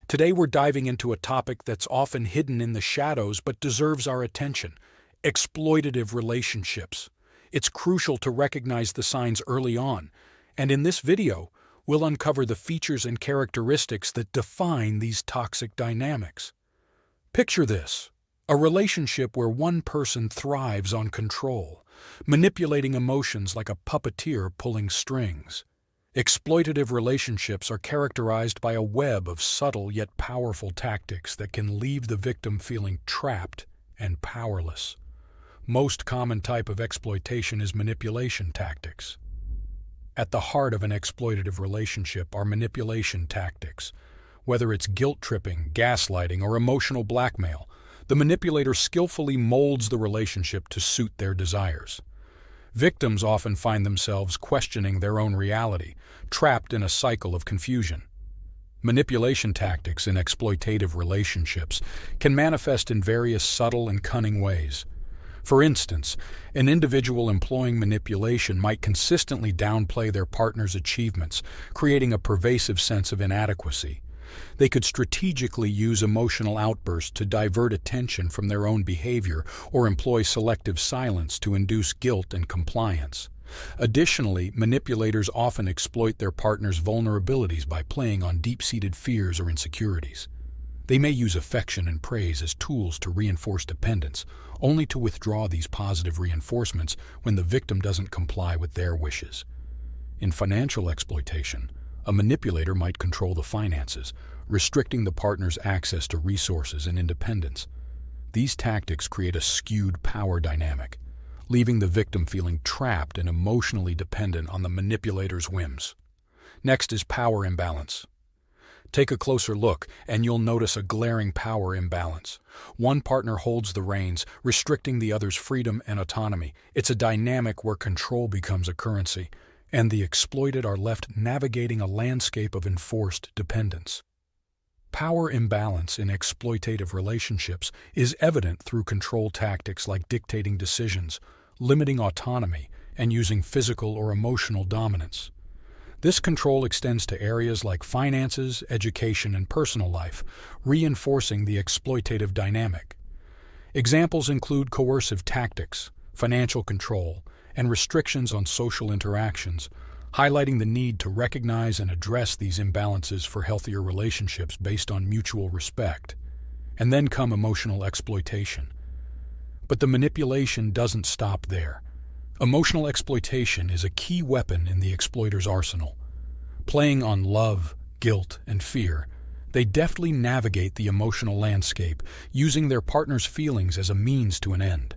Today we're diving into a topic that's often hidden in the shadows but deserves our attention: exploitative relationships. It's crucial to recognize the signs early on, and in this video, we'll uncover the features and characteristics that define these toxic dynamics. Picture this: a relationship where one person thrives on control, manipulating emotions like a puppeteer pulling strings. Exploitative relationships are characterized by a web of subtle yet powerful tactics that can leave the victim feeling trapped and powerless. Most common type of exploitation is manipulation tactics. At the heart of an exploitative relationship are manipulation tactics. Whether it's guilt-tripping, gaslighting, or emotional blackmail, the manipulator skillfully molds the relationship to suit their desires. Victims often find themselves questioning their own reality, trapped in a cycle of confusion. Manipulation tactics in exploitative relationships can manifest in various subtle and cunning ways. For instance, an individual employing manipulation might consistently downplay their partner's achievements, creating a pervasive sense of inadequacy. They could strategically use emotional outbursts to divert attention from their own behavior or employ selective silence to induce guilt and compliance. Additionally, manipulators often exploit their partner's vulnerabilities by playing on deep-seated fears or insecurities. They may use affection and praise as tools to reinforce dependence, only to withdraw these positive reinforcements when the victim doesn't comply with their wishes. In financial exploitation, a manipulator might control the finances, restricting the partner's access to resources and independence. These tactics create a skewed power dynamic, leaving the victim feeling trapped and emotionally dependent on the manipulator's whims. Next is power imbalance. Take a closer look, and you'll notice a glaring power imbalance. One partner holds the reins, restricting the other's freedom and autonomy. It's a dynamic where control becomes a currency, and the exploited are left navigating a landscape of enforced dependence. Power imbalance in exploitative relationships is evident through control tactics like dictating decisions, limiting autonomy, and using physical or emotional dominance. This control extends to areas like finances, education, and personal life, reinforcing the exploitative dynamic. Examples include coercive tactics, financial control, and restrictions on social interactions, highlighting the need to recognize and address these imbalances for healthier relationships based on mutual respect. And then come emotional exploitation. But the manipulation doesn't stop there. Emotional exploitation is a key weapon in the exploiter's arsenal. Playing on love, guilt, and fear, they deftly navigate the emotional landscape, using their partner's feelings as a means to an end.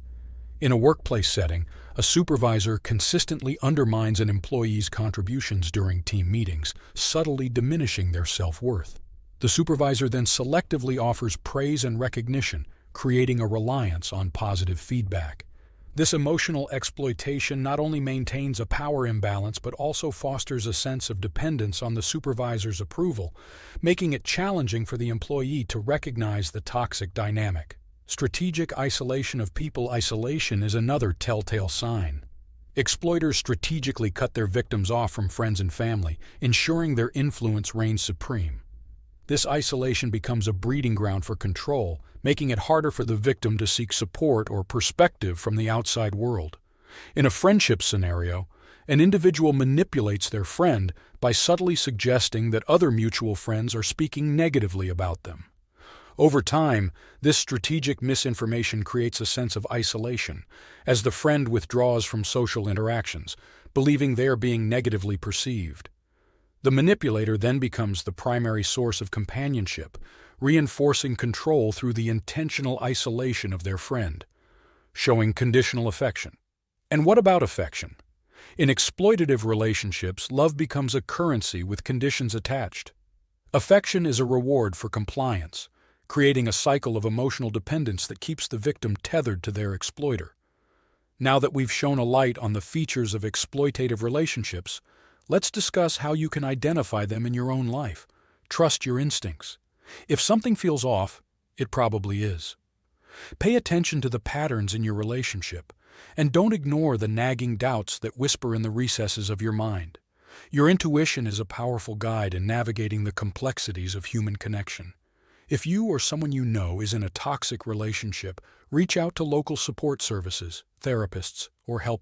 In a workplace setting, a supervisor consistently undermines an employee's contributions during team meetings, subtly diminishing their self-worth. The supervisor then selectively offers praise and recognition, creating a reliance on positive feedback. This emotional exploitation not only maintains a power imbalance but also fosters a sense of dependence on the supervisor's approval, making it challenging for the employee to recognize the toxic dynamic. Strategic isolation of people. Isolation is another telltale sign. Exploiters strategically cut their victims off from friends and family, ensuring their influence reigns supreme. This isolation becomes a breeding ground for control, making it harder for the victim to seek support or perspective from the outside world. In a friendship scenario, an individual manipulates their friend by subtly suggesting that other mutual friends are speaking negatively about them. Over time, this strategic misinformation creates a sense of isolation, as the friend withdraws from social interactions, believing they are being negatively perceived. The manipulator then becomes the primary source of companionship, reinforcing control through the intentional isolation of their friend, showing conditional affection. And what about affection? In exploitative relationships, love becomes a currency with conditions attached. Affection is a reward for compliance, creating a cycle of emotional dependence that keeps the victim tethered to their exploiter. Now that we've shown a light on the features of exploitative relationships, let's discuss how you can identify them in your own life. Trust your instincts. If something feels off, it probably is. Pay attention to the patterns in your relationship, and don't ignore the nagging doubts that whisper in the recesses of your mind. Your intuition is a powerful guide in navigating the complexities of human connection. If you or someone you know is in a toxic relationship, reach out to local support services, therapists, or help